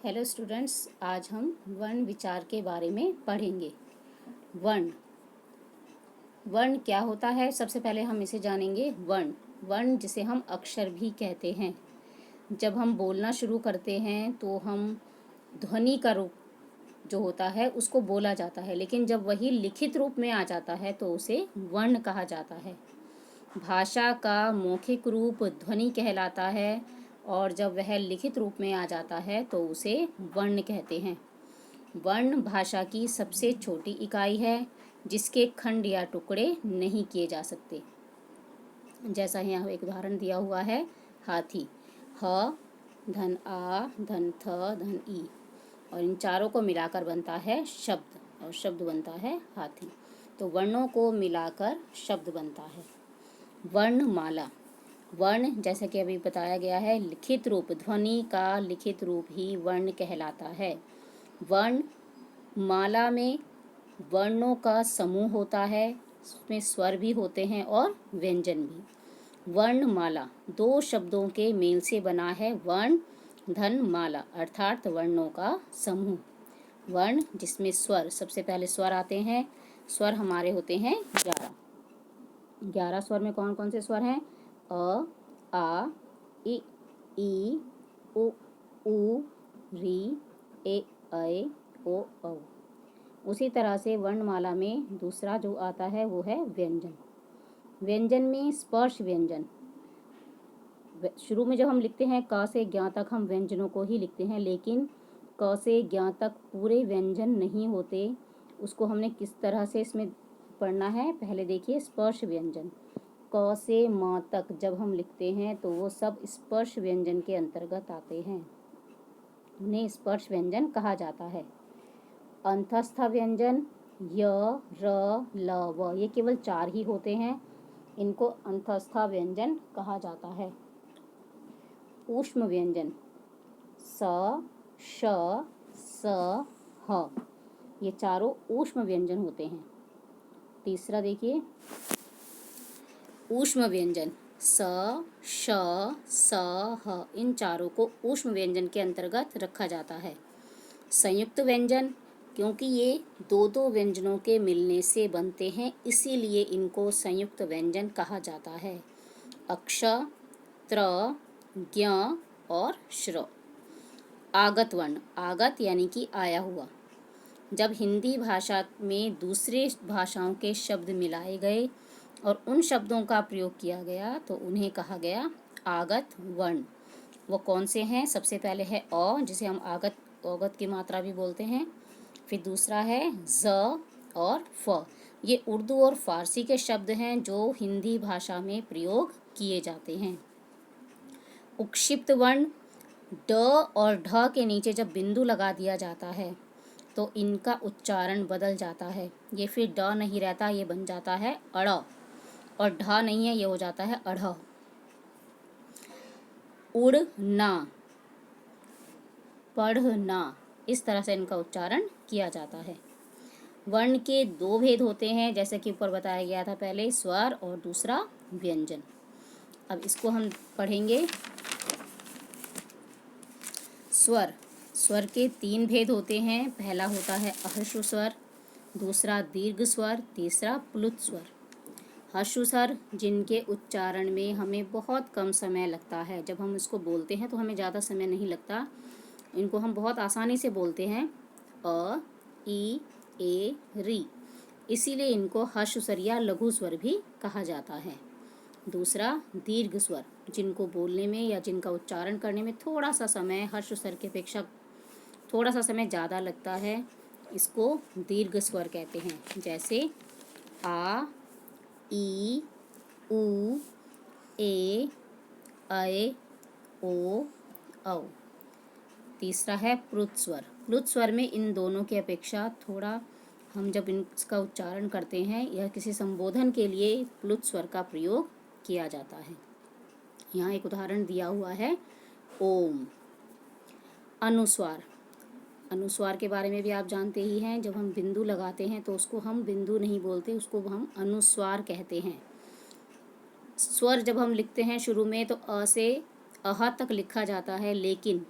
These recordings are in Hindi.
हेलो स्टूडेंट्स, आज हम वर्ण विचार के बारे में पढ़ेंगे। वर्ण वर्ण क्या होता है, सबसे पहले हम इसे जानेंगे। वर्ण जिसे हम अक्षर भी कहते हैं। जब हम बोलना शुरू करते हैं तो हम ध्वनि का रूप जो होता है उसको बोला जाता है, लेकिन जब वही लिखित रूप में आ जाता है तो उसे वर्ण कहा जाता है। भाषा का मौखिक रूप ध्वनि कहलाता है और जब वह लिखित रूप में आ जाता है तो उसे वर्ण कहते हैं। वर्ण भाषा की सबसे छोटी इकाई है जिसके खंड या टुकड़े नहीं किए जा सकते। जैसा यहाँ एक उदाहरण दिया हुआ है, हाथी, ह धन आ धन थ धन ई, और इन चारों को मिलाकर बनता है शब्द, और शब्द बनता है हाथी। तो वर्णों को मिलाकर शब्द बनता है। वर्णमाला, वर्ण जैसा कि अभी बताया गया है, लिखित रूप, ध्वनि का लिखित रूप ही वर्ण कहलाता है। वर्ण माला में वर्णों का समूह होता है, उसमें स्वर भी होते हैं और व्यंजन भी। वर्णमाला दो शब्दों के मेल से बना है वर्ण धन माला, अर्थात वर्णों का समूह। वर्ण जिसमें स्वर, सबसे पहले स्वर आते हैं। स्वर हमारे होते हैं 11। 11 स्वर में कौन कौन से स्वर हैं? अ, आ, ई, उ, री, ए, ऐ, ओ, औ। उसी तरह से वर्णमाला में दूसरा जो आता है वो है व्यंजन। व्यंजन में स्पर्श व्यंजन, शुरू में जब हम लिखते हैं क से ज्ञ तक हम व्यंजनों को ही लिखते हैं, लेकिन क से ज्ञ तक पूरे व्यंजन नहीं होते। उसको हमने किस तरह से इसमें पढ़ना है, पहले देखिए। स्पर्श व्यंजन क से म तक जब हम लिखते हैं तो वो सब स्पर्श व्यंजन के अंतर्गत आते हैं, उन्हें स्पर्श व्यंजन कहा जाता है। अंतस्थ व्यंजन य, र, ल, व, ये केवल 4 ही होते हैं, इनको अंतस्थ व्यंजन कहा जाता है। ऊष्म व्यंजन स, श, स, ह, ये चारों ऊष्म व्यंजन होते हैं। तीसरा देखिए, ऊष्म व्यंजन स, श, स, ह, इन चारों को ऊष्म व्यंजन के अंतर्गत रखा जाता है। संयुक्त व्यंजन, क्योंकि ये दो दो व्यंजनों के मिलने से बनते हैं, इसीलिए इनको संयुक्त व्यंजन कहा जाता है। अक्ष, त्र, ज्ञ और श्र। आगत वर्ण, आगत यानी कि आया हुआ। जब हिंदी भाषा में दूसरे भाषाओं के शब्द मिलाए गए और उन शब्दों का प्रयोग किया गया तो उन्हें कहा गया आगत वर्ण। वो कौन से हैं? सबसे पहले है अ, जिसे हम औगत की मात्रा भी बोलते हैं। फिर दूसरा है ज और फ। ये उर्दू और फारसी के शब्द हैं जो हिंदी भाषा में प्रयोग किए जाते हैं। उक्षिप्त वर्ण, ड और ढ के नीचे जब बिंदु लगा दिया जाता है तो इनका उच्चारण बदल जाता है। ये फिर ड नहीं रहता, ये बन जाता है अड़, और ढ नहीं है, ये हो जाता है अढ़। उड़ना, पढ़ना, इस तरह से इनका उच्चारण किया जाता है। वर्ण के 2 भेद होते हैं, जैसे कि ऊपर बताया गया था, पहले स्वर और दूसरा व्यंजन। अब इसको हम पढ़ेंगे। स्वर के 3 भेद होते हैं। पहला होता है अहर्ष स्वर, दूसरा दीर्घ स्वर, तीसरा प्लुत स्वर। हर्ष स्वर जिनके उच्चारण में हमें बहुत कम समय लगता है, जब हम इसको बोलते हैं तो हमें ज़्यादा समय नहीं लगता, इनको हम बहुत आसानी से बोलते हैं। अ, ई, ए, री, इसीलिए इनको हर्ष स्वर या लघु स्वर भी कहा जाता है। दूसरा दीर्घ स्वर, जिनको बोलने में या जिनका उच्चारण करने में थोड़ा सा समय हर्ष स्वर की अपेक्षा थोड़ा सा समय ज़्यादा लगता है, इसको दीर्घ स्वर कहते हैं। जैसे आ, ई, उ, ए, ऐ, ओ, औ। तीसरा है प्लुत स्वर। प्लुत स्वर में इन दोनों की अपेक्षा थोड़ा, हम जब इनका उच्चारण करते हैं या किसी संबोधन के लिए प्लुत स्वर का प्रयोग किया जाता है। यहाँ एक उदाहरण दिया हुआ है, ओम। अनुस्वार, अनुस्वार के बारे में भी आप जानते ही हैं। जब हम बिंदु लगाते हैं तो उसको हम बिंदु नहीं बोलते, उसको हम अनुस्वार कहते हैं। स्वर जब हम लिखते हैं शुरू में तो अ से अह तक लिखा जाता है, लेकिन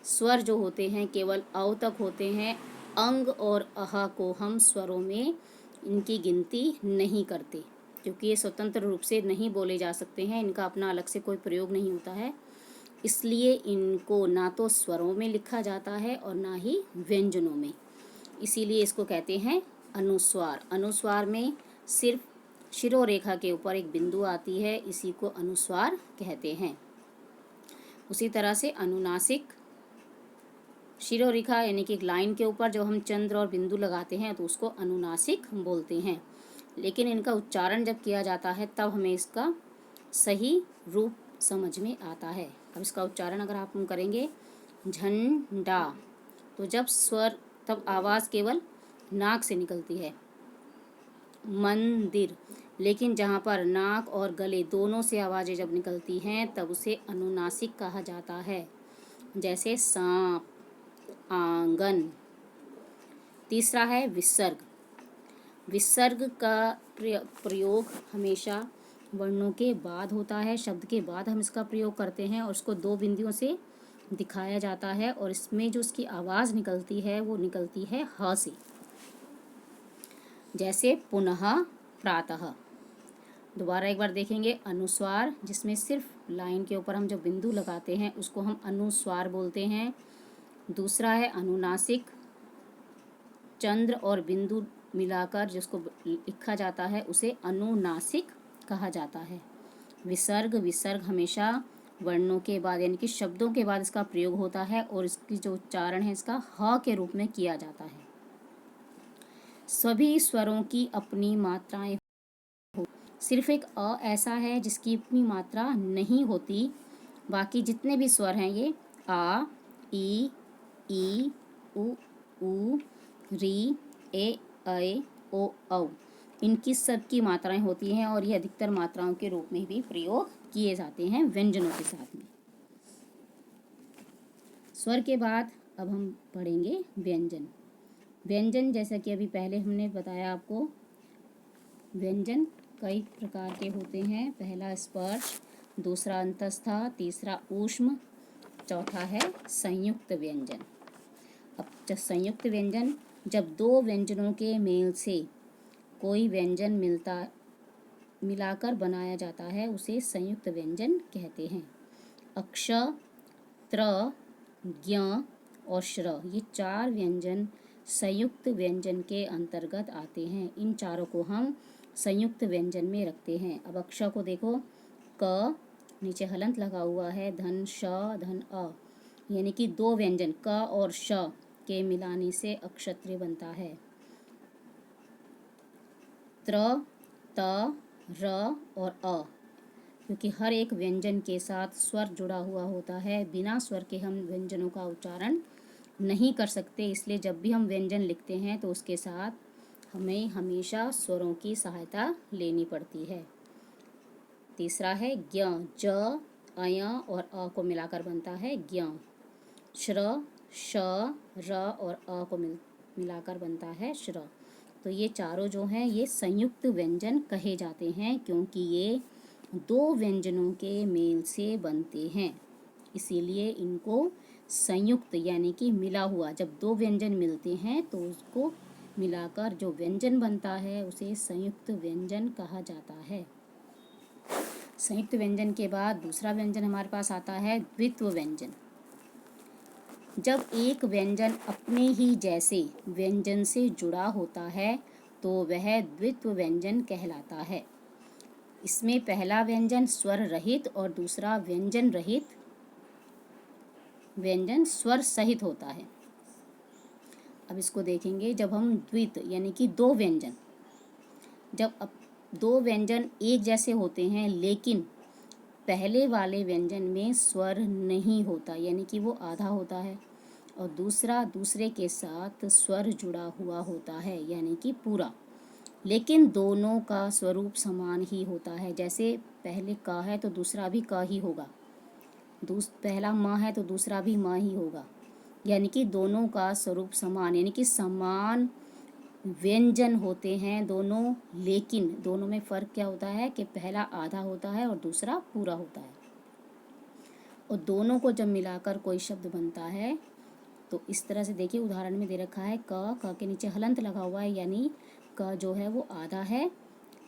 स्वर जो होते हैं केवल अव तक होते हैं। अंग और अह को हम स्वरों में इनकी गिनती नहीं करते, क्योंकि ये स्वतंत्र रूप से नहीं बोले जा सकते हैं, इनका अपना अलग से कोई प्रयोग नहीं होता है। इसलिए इनको ना तो स्वरों में लिखा जाता है और ना ही व्यंजनों में। इसीलिए इसको कहते हैं अनुस्वार। अनुस्वार में सिर्फ शिरोरेखा के ऊपर एक बिंदु आती है, इसी को अनुस्वार कहते हैं। उसी तरह से अनुनासिक, शिरोरेखा यानी कि एक लाइन के ऊपर जब हम चंद्र और बिंदु लगाते हैं तो उसको अनुनासिक बोलते हैं, लेकिन इनका उच्चारण जब किया जाता है तब हमें इसका सही रूप समझ में आता है। अब इसका उच्चारण अगर आप हम करेंगे झंडा, तो जब स्वर तब आवाज़ केवल नाक से निकलती है। मंदिर, लेकिन जहाँ पर नाक और गले दोनों से आवाज़ें जब निकलती हैं तब उसे अनुनासिक कहा जाता है, जैसे सांप, आंगन। तीसरा है विसर्ग। विसर्ग का प्रयोग हमेशा वर्णों के बाद होता है, शब्द के बाद हम इसका प्रयोग करते हैं और उसको दो बिंदुओं से दिखाया जाता है, और इसमें जो उसकी आवाज़ निकलती है वो निकलती है ह से, जैसे पुनः, प्रातः। दोबारा एक बार देखेंगे, अनुस्वार जिसमें सिर्फ लाइन के ऊपर हम जो बिंदु लगाते हैं उसको हम अनुस्वार बोलते हैं। दूसरा है अनुनासिक, चंद्र और बिंदु मिलाकर जिसको लिखा जाता है उसे अनुनासिक कहा जाता है। विसर्ग, विसर्ग हमेशा वर्णों के बाद यानी कि शब्दों के बाद इसका प्रयोग होता है और इसकी जो उच्चारण है इसका ह के रूप में किया जाता है। सभी स्वरों की अपनी मात्राएं हो, सिर्फ एक अ ऐसा है जिसकी अपनी मात्रा नहीं होती। बाकी जितने भी स्वर हैं ये आ, ई, उ, री, ए, ओ, औ, इनकी सबकी मात्राएं होती हैं और ये अधिकतर मात्राओं के रूप में भी प्रयोग किए जाते हैं व्यंजनों के साथ में। स्वर के बाद अब हम पढ़ेंगे व्यंजन। व्यंजन जैसा कि अभी पहले हमने बताया आपको, व्यंजन कई प्रकार के होते हैं। पहला स्पर्श, दूसरा अंतस्थ, तीसरा ऊष्म, चौथा है संयुक्त व्यंजन। अब संयुक्त व्यंजन, जब दो व्यंजनों के मेल से कोई व्यंजन मिलाकर बनाया जाता है उसे संयुक्त व्यंजन कहते हैं। अक्ष, त्र, ज्ञ और श्र, ये चार व्यंजन संयुक्त व्यंजन के अंतर्गत आते हैं। इन चारों को हम संयुक्त व्यंजन में रखते हैं। अब अक्ष को देखो, क, नीचे हलंत लगा हुआ है, धन श, धन अ, यानी कि दो व्यंजन क और श के मिलाने से अक्षत्र बनता है। त्र, त, र और अ, क्योंकि हर एक व्यंजन के साथ स्वर जुड़ा हुआ होता है, बिना स्वर के हम व्यंजनों का उच्चारण नहीं कर सकते, इसलिए जब भी हम व्यंजन लिखते हैं तो उसके साथ हमें हमेशा स्वरों की सहायता लेनी पड़ती है। तीसरा है ज्ञ, ज, अय और अ को मिलाकर बनता है ज्ञ। श्र, श, र और अ को मिलाकर बनता है श्र। तो ये चारों जो हैं ये संयुक्त व्यंजन कहे जाते हैं, क्योंकि ये दो व्यंजनों के मेल से बनते हैं, इसीलिए इनको संयुक्त यानी कि मिला हुआ, जब दो व्यंजन मिलते हैं तो उसको मिलाकर जो व्यंजन बनता है उसे संयुक्त व्यंजन कहा जाता है। संयुक्त व्यंजन के बाद दूसरा व्यंजन हमारे पास आता है द्वित्व व्यंजन। जब एक व्यंजन अपने ही जैसे व्यंजन से जुड़ा होता है तो वह द्वित्व व्यंजन कहलाता है। इसमें पहला व्यंजन स्वर रहित और दूसरा व्यंजन रहित, व्यंजन स्वर सहित होता है। अब इसको देखेंगे, जब हम द्वित यानी कि दो व्यंजन, जब दो व्यंजन एक जैसे होते हैं लेकिन पहले वाले व्यंजन में स्वर नहीं होता यानी कि वो आधा होता है, और दूसरा दूसरे के साथ स्वर जुड़ा हुआ होता है यानी कि पूरा, लेकिन दोनों का स्वरूप समान ही होता है। जैसे पहले का है तो दूसरा भी का ही होगा, पहला माँ है तो दूसरा भी माँ ही होगा, यानी कि दोनों का स्वरूप समान यानी कि समान व्यंजन होते हैं दोनों, लेकिन दोनों में फ़र्क क्या होता है कि पहला आधा होता है और दूसरा पूरा होता है। और दोनों को जब मिलाकर कोई शब्द बनता है तो इस तरह से देखिए, उदाहरण में दे रखा है क के नीचे हलंत लगा हुआ है, यानी क जो है वो आधा है,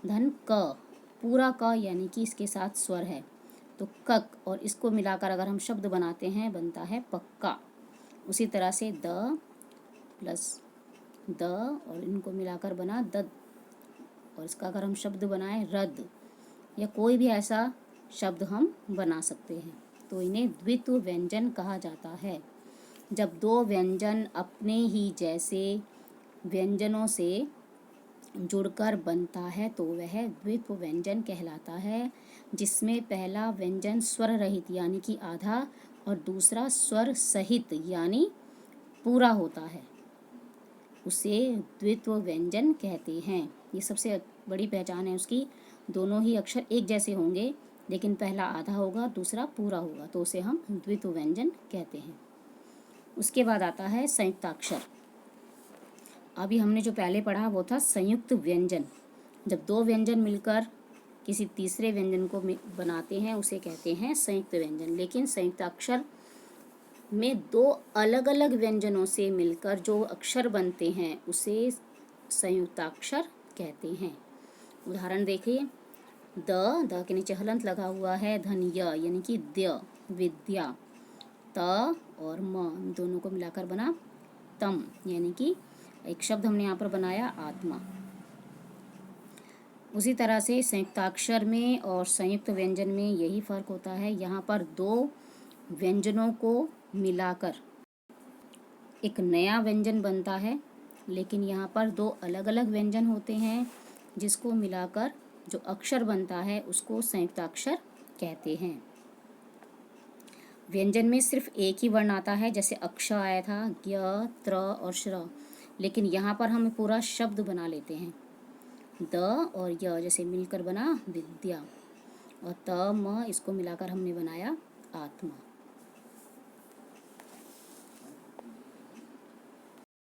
धन क पूरा क यानी कि इसके साथ स्वर है तो कक, और इसको मिलाकर अगर हम शब्द बनाते हैं बनता है पक्का। उसी तरह से द प्लस द और इनको मिलाकर बना दद, और इसका अगर हम शब्द बनाएं रद, या कोई भी ऐसा शब्द हम बना सकते हैं, तो इन्हें द्वित्व व्यंजन कहा जाता है। जब दो व्यंजन अपने ही जैसे व्यंजनों से जुड़कर बनता है तो वह द्वित्व व्यंजन कहलाता है, जिसमें पहला व्यंजन स्वर रहित यानी कि आधा और दूसरा स्वर सहित यानी पूरा होता है, उसे द्वित्व व्यंजन कहते हैं। ये सबसे बड़ी पहचान है उसकी, दोनों ही अक्षर एक जैसे होंगे लेकिन पहला आधा होगा दूसरा पूरा होगा, तो उसे हम द्वित्व व्यंजन कहते हैं। उसके बाद आता है संयुक्ताक्षर। अभी हमने जो पहले पढ़ा वो था संयुक्त व्यंजन। जब दो व्यंजन मिलकर किसी तीसरे व्यंजन को बनाते हैं उसे कहते हैं संयुक्त व्यंजन। लेकिन संयुक्ताक्षर में दो अलग अलग व्यंजनों से मिलकर जो अक्षर बनते हैं उसे संयुक्ताक्षर कहते हैं। उदाहरण देखिए, द के नीचे हलंत लगा हुआ है, धन य यानी कि द्य विद्या, त और म दोनों को मिलाकर बना तम, यानी कि एक शब्द हमने यहाँ पर बनाया आत्मा। उसी तरह से संयुक्ताक्षर में और संयुक्त व्यंजन में यही फर्क होता है, यहाँ पर दो व्यंजनों को मिलाकर एक नया व्यंजन बनता है, लेकिन यहाँ पर दो अलग अलग व्यंजन होते हैं जिसको मिलाकर जो अक्षर बनता है उसको संयुक्ताक्षर कहते हैं। व्यंजन में सिर्फ एक ही वर्ण आता है, जैसे अक्ष आया था ज्ञ त्र और श्र, लेकिन यहाँ पर हम पूरा शब्द बना लेते हैं। द और य जैसे मिलकर बना विद्या, और त म इसको मिलाकर हमने बनाया आत्मा।